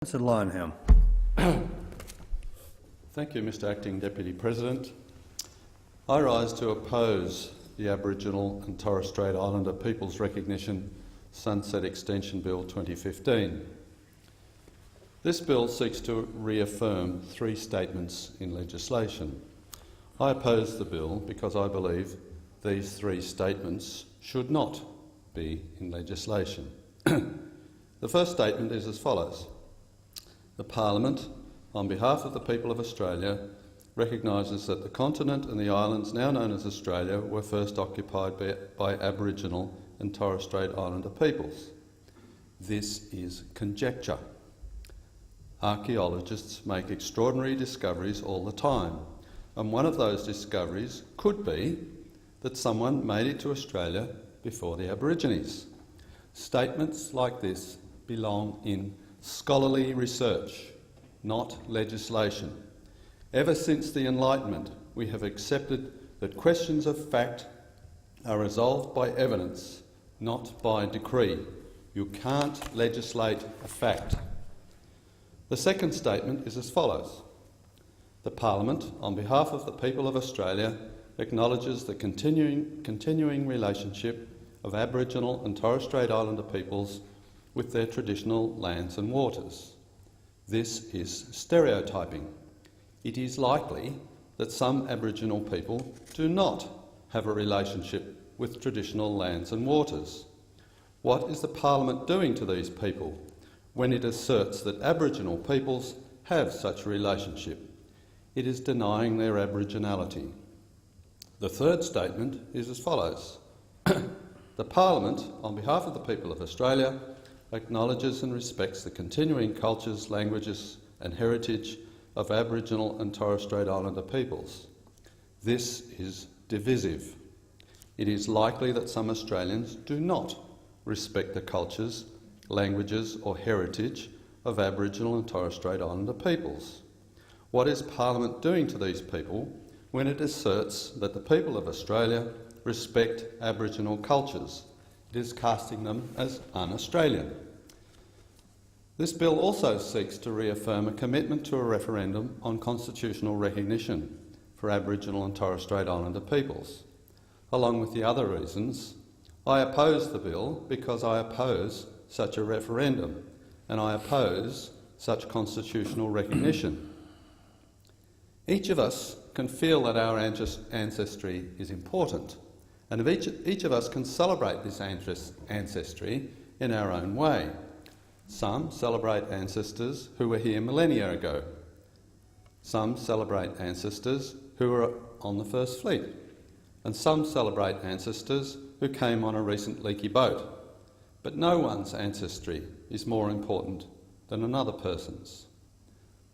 David Leyonhjelm. Thank you, Mr Acting Deputy President. I rise to oppose the Aboriginal and Torres Strait Islander Peoples Recognition Sunset Extension Bill 2015. This bill seeks to reaffirm three statements in legislation. I oppose the bill because I believe these three statements should not be in legislation. The first statement is as follows. The Parliament, on behalf of the people of Australia, recognises that the continent and the islands now known as Australia were first occupied by Aboriginal and Torres Strait Islander peoples. This is conjecture. Archaeologists make extraordinary discoveries all the time, and one of those discoveries could be that someone made it to Australia before the Aborigines. Statements like this belong in scholarly research, not legislation. Ever since the Enlightenment, we have accepted that questions of fact are resolved by evidence, not by decree. You can't legislate a fact. The second statement is as follows. The Parliament, on behalf of the people of Australia, acknowledges the continuing relationship of Aboriginal and Torres Strait Islander peoples with their traditional lands and waters. This is stereotyping. It is likely that some Aboriginal people do not have a relationship with traditional lands and waters. What is the Parliament doing to these people when it asserts that Aboriginal peoples have such a relationship? It is denying their Aboriginality. The third statement is as follows. The Parliament, on behalf of the people of Australia, acknowledges and respects the continuing cultures, languages and heritage of Aboriginal and Torres Strait Islander peoples. This is divisive. It is likely that some Australians do not respect the cultures, languages or heritage of Aboriginal and Torres Strait Islander peoples. What is Parliament doing to these people when it asserts that the people of Australia respect Aboriginal cultures? It is casting them as un-Australian. This bill also seeks to reaffirm a commitment to a referendum on constitutional recognition for Aboriginal and Torres Strait Islander peoples. Along with the other reasons, I oppose the bill because I oppose such a referendum and I oppose such constitutional recognition. Each of us can feel that our ancestry is important, and each of us can celebrate this ancestry in our own way. Some celebrate ancestors who were here millennia ago. Some celebrate ancestors who were on the First Fleet. And some celebrate ancestors who came on a recent leaky boat. But no one's ancestry is more important than another person's.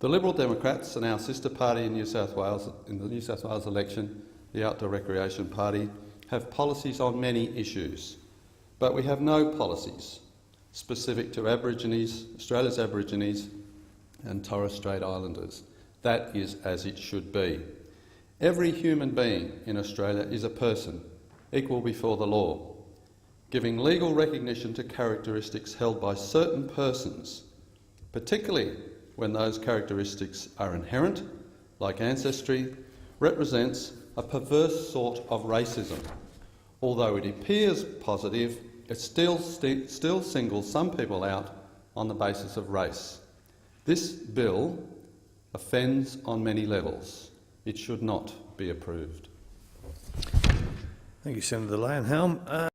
The Liberal Democrats and our sister party in New South Wales, in the New South Wales election, the Outdoor Recreation Party, have policies on many issues, but we have no policies specific to Aborigines, Australia's Aborigines and Torres Strait Islanders. That is as it should be. Every human being in Australia is a person, equal before the law. Giving legal recognition to characteristics held by certain persons, particularly when those characteristics are inherent, like ancestry, represents a perverse sort of racism. Although it appears positive, it still singles some people out on the basis of race. This bill offends on many levels. It should not be approved. Thank you, Senator Leyonhjelm.